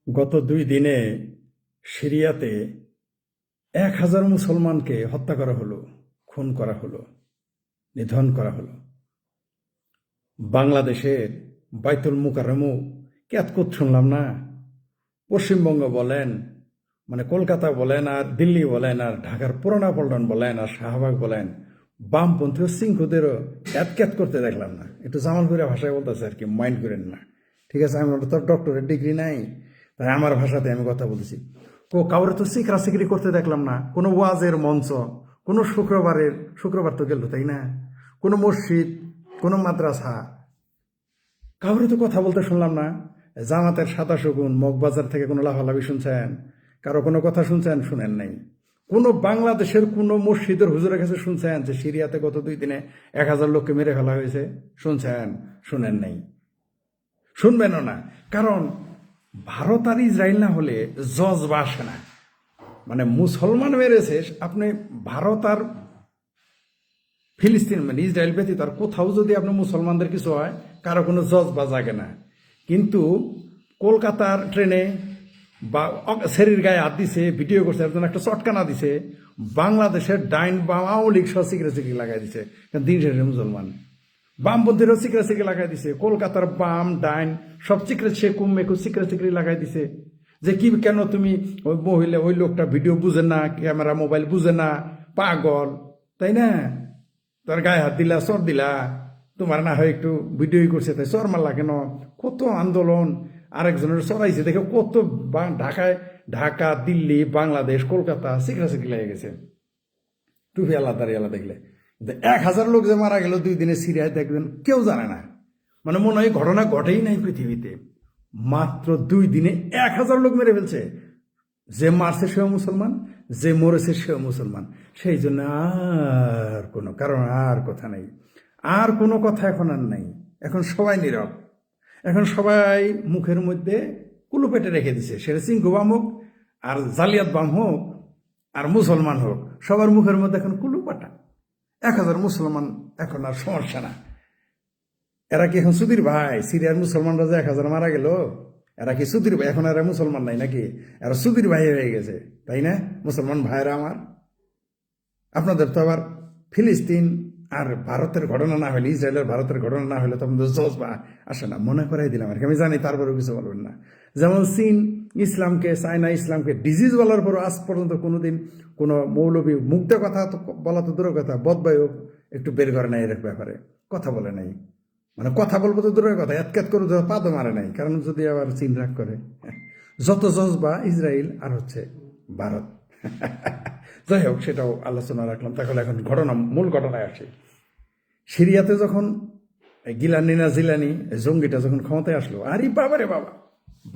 গত 2 দিনে সিরিয়াতে 1000 মুসলমানকে হত্যা করা হলো, খুন করা হলো, নিধন করা হলো। বাংলাদেশের বাইতুল মুকাররমও কেতকুত শুনলাম না। পশ্চিমবঙ্গ বলেন, মানে কলকাতা বলেন, আর দিল্লি বলেন, আর ঢাকার পুরানা পল্টন বলেন, আর শাহবাগ বলেন, বামপন্থী ও সিংহদেরও ক্যাত করতে দেখলাম না। একটু জামালপুরের ভাষায় বলতেছে আর কি, মাইন্ড করেন না। ঠিক আছে, আমার তো ডক্টরের ডিগ্রি নাই, তাই আমার ভাষাতে আমি কথা বলছি। কাউরে তো সিকরি করতে দেখলাম না। কোনো ওয়াজের মঞ্চ, কোনো শুক্রবার তো গেল, তাই না? কোনো মসজিদ, কোনো মাদ্রাসা, কাউরে তো কথা বলতে শুনলাম না। জামাতের 27 গুণ মগবাজার থেকে কোনো লাফালাফি শুনছেন? কারো কোনো কথা শুনছেন? শুনেন নাই। কোনো বাংলাদেশের কোনো মসজিদের হুজুরের কাছে শুনছেন যে সিরিয়াতে গত 2 দিনে 1000 লোককে মেরে ফেলা হয়েছে? শুনছেন? শুনেন নাই, শুনবেনও না। কারণ ভারত আর ইসরায়েল না হলে জজবা আসে না। মানে মুসলমান মেরেছে, আপনি ভারত আর ফিলিস্তিন মানে ইসরায়েল ব্যতীত আর কোথাও যদি আপনি মুসলমানদের কিছু হয়, কারো কোনো জজবা জাগে না। কিন্তু কলকাতার ট্রেনে বা শরীর গায়ে হাত দিছে, ভিডিও করছে, একজন একটা চটকানা দিছে, বাংলাদেশের ডাইন বাম আওয়ামী লীগ সহ সিকরে লাগাই দিছে। দিন শেষে মুসলমান বামপন্থীরাও সিকরে লাগাই দিছে। কলকাতার বাম ডাইন সব শেকুম মেকু সিকরি লাগাই দিছে। যে কি কেন তুমি ওই মহিলা ওই লোকটা ভিডিও বুঝে না, ক্যামেরা মোবাইল বুঝে না, পাগল, তাই না? তোর গায়ে হাত দিলা, চর দিলা, তোমার না হয় একটু ভিডিও করছে তাই চর মারলা কেন? কত আন্দোলন, আরেকজনের চড়াইছে দেখে কত ঢাকা, দিল্লি, বাংলাদেশ, কলকাতা সিকরি লেগে গেছে। টুপি আল্লাহ দাঁড়িয়ে আল্লাহ দেখলে 1000 লোক যে মারা গেল 2 দিনে সিরিয়ায়, দেখবেন কেউ জানে না। মানে মনে হয় ঘটনা ঘটেই নাই পৃথিবীতে। মাত্র 2 দিনে 1000 লোক মেরে ফেলছে। যে মারছে সেও মুসলমান, যে মরেছে সেও মুসলমান। সেই জন্য আর কোনো কারণ, আর কথা নেই, আর কোনো কথা এখন আর নাই। এখন সবাই নীরব। এখন সবাই মুখের মধ্যে কুলুপেটে রেখে দিছে। সেটা সিংহ বাম হোক, আর জালিয়াত বাম হোক, আর মুসলমান হোক, সবার মুখের মধ্যে এখন কুলুপাটা। 1000 মুসলমান এখন আর সমস্যা না। এরা কি এখন সুধীর ভাই? সিরিয়ার মুসলমানরা যে 1000 মারা গেল, এরা কি সুধীর ভাই? এখন এরা মুসলমান নাই নাকি? এরা সুধীর ভাই হয়ে গেছে, তাই না? মুসলমান ভাইরা আমার, আপনাদের তো আবার ফিলিস্তিন আর ভারতের ঘটনা না হলে, ইসরায়েলের ভারতের ঘটনা না হলে তখন তো জজবা আসে না। মনে করাই দিলাম আর কি, আমি জানি তারপরেও কিছু বলবেন না। যেমন চীন ইসলামকে, চায়না ইসলামকে ডিজিজ বলার পরও আজ পর্যন্ত কোনোদিন কোনো মৌলবী মুগ্ধ কথা তো বলা তো দূরের কথা, বদবায়ু একটু বের করে নাই এর ব্যাপারে, কথা বলে নাই। মানে কথা বলবো তো দূরের কথা, এতকাত করে পাদও মারে নাই। কারণ যদি আবার চীন রাগ করে, যত জজবা ইসরায়েল আর হচ্ছে ভারত। যাই হোক, সেটাও আলোচনা রাখলাম। তাহলে এখন মূল ঘটনায় আসে। সিরিয়াতে যখন জিলানি জঙ্গিটা যখন ক্ষমতায় আসলো, আরে বাবারে বাবা,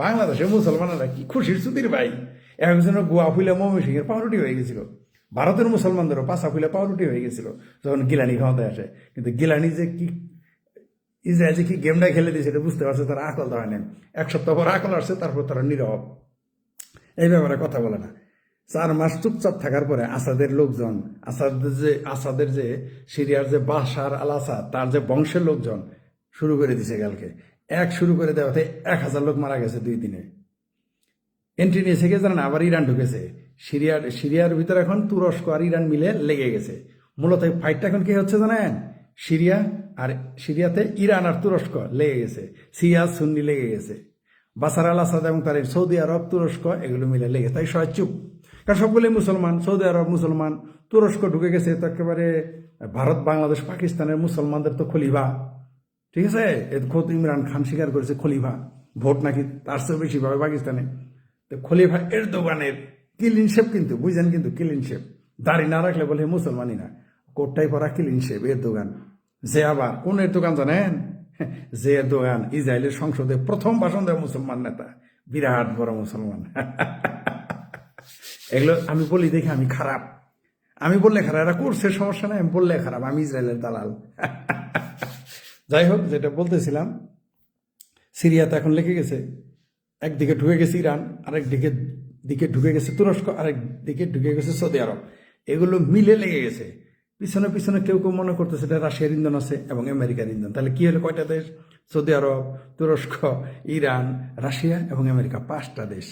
বাংলাদেশের মুসলমানেরা কি খুশির সুতির ভাই। একজনের গোয়া ফুলে ময়মনসিংহের পাউরুটি হয়ে গেছিল, ভারতের মুসলমানদেরও পাশা ফুলে পাউরুটি হয়ে গেছিল যখন গিলানি ক্ষমতায় আসে। কিন্তু গিলানি যে কি ইসরায়েল যে কি গেমটা খেলে দিয়েছে এটা বুঝতে পারছে, তারা আকল দেওয়া নেন। 1 সপ্তাহ পর আকল আসছে, তারপর তারা নীরব, এই ব্যাপারে কথা বলে না। 4 মাস চুপচাপ থাকার পরে আসাদের লোকজন, আসাদের যে সিরিয়ার যে বাশার আল আসাদ, তার যে বংশের লোকজন শুরু করে দিছে কালকে। শুরু করে দেওয়াতে 1000 লোক মারা গেছে 2 দিনে। এন্ট্রি নিয়েছে কে জানেন? আবার ইরান ঢুকেছে সিরিয়ার ভিতরে। এখন তুরস্ক আর ইরান মিলে লেগে গেছে। মূলত ফাইটটা এখন কি হচ্ছে জানেন? সিরিয়াতে ইরান আর তুরস্ক লেগে গেছে, সিয়া সুন্নি লেগে গেছে। বাশার আল আসাদ এবং তার সৌদি আরব, তুরস্ক এগুলো মিলে লেগে, তাই সবাই চুপ। কারণ সবগুলোই মুসলমান, সৌদি আরব মুসলমান, তুরস্ক ঢুকে গেছে তো একেবারে ভারত, বাংলাদেশ, পাকিস্তানের মুসলমানদের তো খলিফা। ঠিক আছে, খোদ ইমরান খান স্বীকার করেছে খলিফা, ভোট নাকি তার চেয়ে বেশি পাবে পাকিস্তানে। তো খলিফা এরদোগানের ক্লিন শেপ, কিন্তু বুঝেন, কিন্তু ক্লিন শেপ, দাড়ি না রাখলে বলে মুসলমানই না, কোটটাই পরা ক্লিন শেপ এরদোগান। যে আবার কোন এরদোগান জানেন? যে এরদোগান ইসরায়েলের সংসদে প্রথম ভাষণ দেয় মুসলমান নেতা, বিরাট বড় মুসলমান। এগুলো আমি বলি দেখে আমি খারাপ, আমি বললে খারাপ, এরা করছে সমস্যা নাই, আমি বললে খারাপ, আমি ইসরায়েলের দালাল। যাই হোক, যেটা বলতেছিলাম, সিরিয়াতে এখন লেগে গেছে। একদিকে ঢুকে গেছে ইরান, আরেক দিকে ঢুকে গেছে তুরস্ক, আরেক দিকে ঢুকে গেছে সৌদি আরব। এগুলো মিলে লেগে গেছে। পিছনে পিছনে কেউ কেউ মনে করতেছে এটা রাশিয়ার ইন্ধন আছে এবং আমেরিকার ইন্ধন। তাহলে কি হলো? কয়টা দেশ? সৌদি আরব, তুরস্ক, ইরান, রাশিয়া এবং আমেরিকা, 5টা দেশ।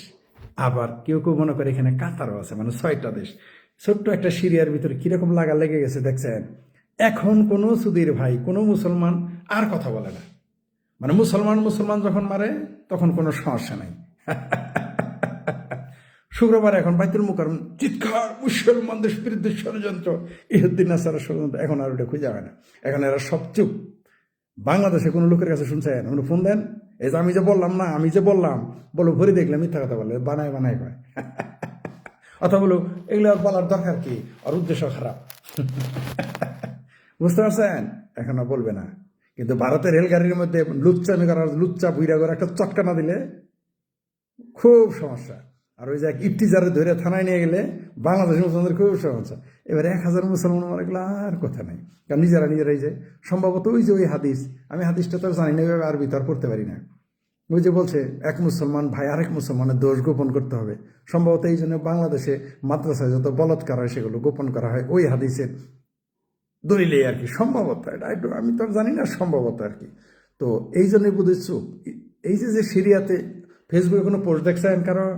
আবার কেউ কেউ মনে করে এখানে কাতারও আছে, মানে 6টা দেশ। ছোট্ট একটা সিরিয়ার ভিতরে কিরকম লাগা লেগে গেছে দেখছেন। এখন কোনো সুদীর ভাই, কোনো মুসলমান আর কথা বলে না, মানে মুসলমান যখন মারে তখন কোনো সমস্যা নাই। শুক্রবার এখন বাইতুল মুকাররম চিৎকার, মুসলমানদের বিরুদ্ধে ষড়যন্ত্র, ইহুদ্দিন নাসারার ষড়যন্ত্র, এখন আর ওটা খুঁজে হয় না। এখন এরা সব চুপ। বাংলাদেশে কোনো লোকের কাছে শুনছেন উনি ফোন দেন, এই যে আমি যে বললাম না, আমি যে বললাম, বলো ভরে দেখলাম মিথ্যা কথা বলে, বানায় কয়। অথবা বলো এগুলো আর বলার দরকার কি, আর উদ্দেশ্য খারাপ। বুঝতে পারছেন? এখন আর বলবে না। কিন্তু ভারতের রেলগাড়ির মধ্যে লুচ্চামি করার, লুচ্চা বুইরা করে একটা চটকা না দিলে খুব সমস্যা। আর ওই যে ইফতিজারে ধরে থানায় নিয়ে গেলে বাংলাদেশের মুসলমানদের খুব সমস্যা। এবার 1000 মুসলমান মারা গেলে আর কথা নাই, কারণ নিজেরাই যে সম্ভবত ওই যে ওই হাদিস, আমি হাদিসটা তো জানি না, এভাবে আরবি তো আর পড়তে পারি না। ওই যে বলছে এক মুসলমান ভাই আরেক মুসলমানের দোষ গোপন করতে হবে, সম্ভবত এই জন্য বাংলাদেশে মাদ্রাসায় যত বলৎকার হয় সেগুলো গোপন করা হয় ওই হাদিসের দলিলে আর কি, সম্ভবত। এটা একটু আমি তো জানি না, সম্ভবত আর কি। তো এই জন্যই বুঝে চুপ। এই যে সিরিয়াতে ফেসবুকে কোনো পোস্ট দেখছেন কারো?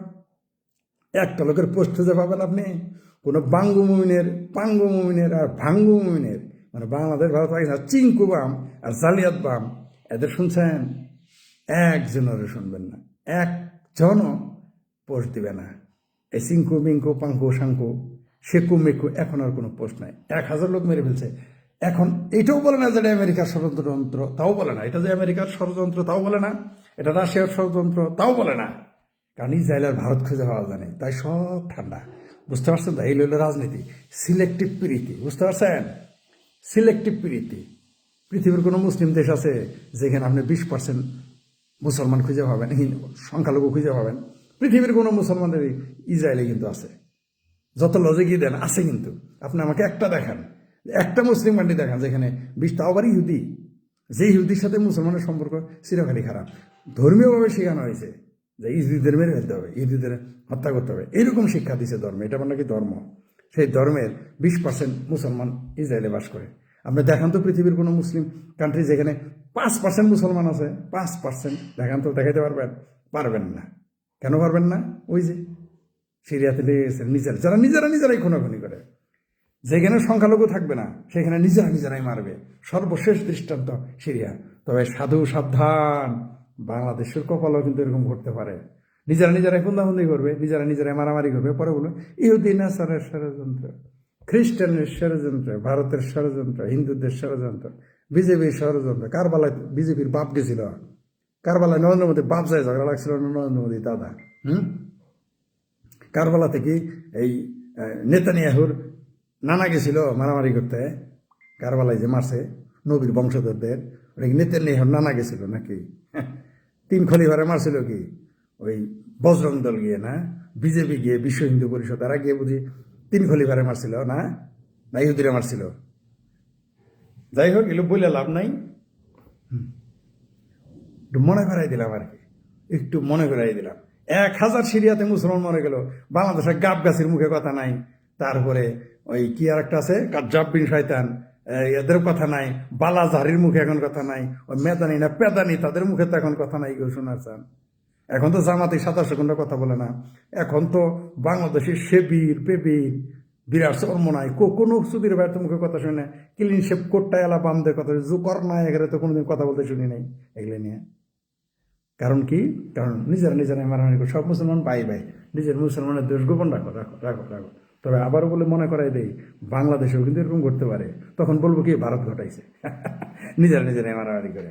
একটা লোকের পোস্ট খুঁজে পাবেন আপনি কোনো পাঙ্গু মুমিনের আর ভাঙ্গু মুমিনের, মানে বাংলাদেশ, ভারত, পাকিস্তান, চিঙ্কু বাম আর জালিয়াত বাম, এদের শুনছেন? একজনেরও শুনবেন না, একজনও পোস্ট দিবে না। এই চিঙ্কু মিঙ্কু পাঙ্কু শাঙ্কু শেকু মেকু এখন আর কোনো পোস্ট নাই। 1000 লোক মেরে ফেলছে। এখন এটাও বলে না যে এটা আমেরিকার ষড়যন্ত্র, তাও বলে না। এটা যে আমেরিকার ষড়যন্ত্র তাও বলে না। এটা রাশিয়ার ষড়যন্ত্র তাও বলে না। কারণ ইসরায়েল আর ভারত খুঁজে পাওয়া যায় না, তাই সব ঠান্ডা। বুঝতে পারছেন তো? এই হলো রাজনীতি, সিলেক্টিভ প্রীতি। বুঝতে পারছেন? সিলেক্টিভ প্রীতি। পৃথিবীর কোনো মুসলিম দেশ আছে যেখানে আপনি 20% মুসলমান খুঁজে পাবেন, সংখ্যালঘু খুঁজে পাবেন? পৃথিবীর কোনো মুসলমানদের ইসরায়েলে কিন্তু আছে। যত লজিকই দেন আছে, কিন্তু আপনি আমাকে একটা দেখান, একটা মুসলিম কান্ট্রি দেখান যেখানে 20, তাও আবার ইহুদি, যে ইহুদির সাথে মুসলমানের সম্পর্ক চিরকালই খারাপ। ধর্মীয়ভাবে শেখানো হয়েছে যে ইহুদিদের মেরে ফেলতে হবে, ইহুদিদের হত্যা করতে হবে, এরকম শিক্ষা দিচ্ছে ধর্ম। এটা মানে কি ধর্ম? সেই ধর্মের 20% মুসলমান ইসরায়েলে বাস করে। আপনি দেখান তো পৃথিবীর কোনো মুসলিম কান্ট্রি যেখানে 5% মুসলমান আছে, 5% দেখান তো, দেখাইতে পারবেন না। কেন পারবেন না? ওই যে সিরিয়াতে লেগে গেছে যারা নিজেরাই খুনাখুনি করে। যেখানে সংখ্যালঘু থাকবে না সেখানে নিজেরাই মারবে। সর্বশেষ দৃষ্টান্ত সিরিয়া। তবে সাধু সাবধান, বাংলাদেশের কপালও কিন্তু এরকম ঘটতে পারে। নিজেরাই খুন্দাখুন্দি করবে, নিজেরাই মারামারি করবে, পরে বলবে ইহুদি নাসারের ষড়যন্ত্র, খ্রিস্টানের ষড়যন্ত্র, ভারতের ষড়যন্ত্র, হিন্দুদের ষড়যন্ত্র, বিজেপির ষড়যন্ত্র। কারবালায় বিজেপির বাপ গেছিল, কারবালায় নরেন্দ্র মোদী বাপ যায় ঝগড়া লাগছিল নরেন্দ্র মোদী দাদা। কারবালা থেকে এই নেতানিয়াহুর নানা গেছিল মারামারি করতে। কারবালায় যে মারছে নবীর বংশধরদের, ওটা কি নেতানিয়াহুর নানা গেছিল নাকি? 3 খলিফারে মারছিল কি ওই বজরং দল গিয়ে, না বিজেপি গিয়ে, বিশ্ব হিন্দু পরিষদ, তারা গিয়ে বুঝি 3 খলিফারে মারছিল না, না ইহুদিরা মারছিল? যাই হোক, এগুলো বলে লাভ নাই, একটু মনে করাই দিলাম আর কি, একটু মনে করাই দিলাম। 1000 সিরিয়াতে মুসলমান মরে গেল, বাংলাদেশের গাব গাছের মুখে কথা নাই, তারপরে ওই কি আর একটা আছে কাজ্জাব বিন শয়তান, এদের কথা নাই, বালাজারির মুখে এখন কথা নাই, ওই মেদানি না পেদানি তাদের মুখে তো এখন কথা নাই কেউ শোনার চান। এখন তো জামাতি 27 ঘন্টা কথা বলে না। এখন তো বাংলাদেশের শেবির পেবির বিরাট চর্ম নাই, কোনো সুদীর ভাইয়ের মুখে কথা শুনে, ক্লিন শেপ কোটটা এলা বামদের কথা জোকর নাই, এখানে তো কোনোদিন কথা বলতে শুনি নাই এগুলো নিয়ে। কারণ কি? কারণ নিজেরাই মারামারি করে। সব মুসলমান ভাই নিজের মুসলমানের দোষ গোপন রাখো। তবে আবারও বলে মনে করাই দেই, বাংলাদেশেও কিন্তু এরকম করতে পারে। তখন বলবো কি ভারত ঘটাইছে, নিজেরাই মারামারি করে।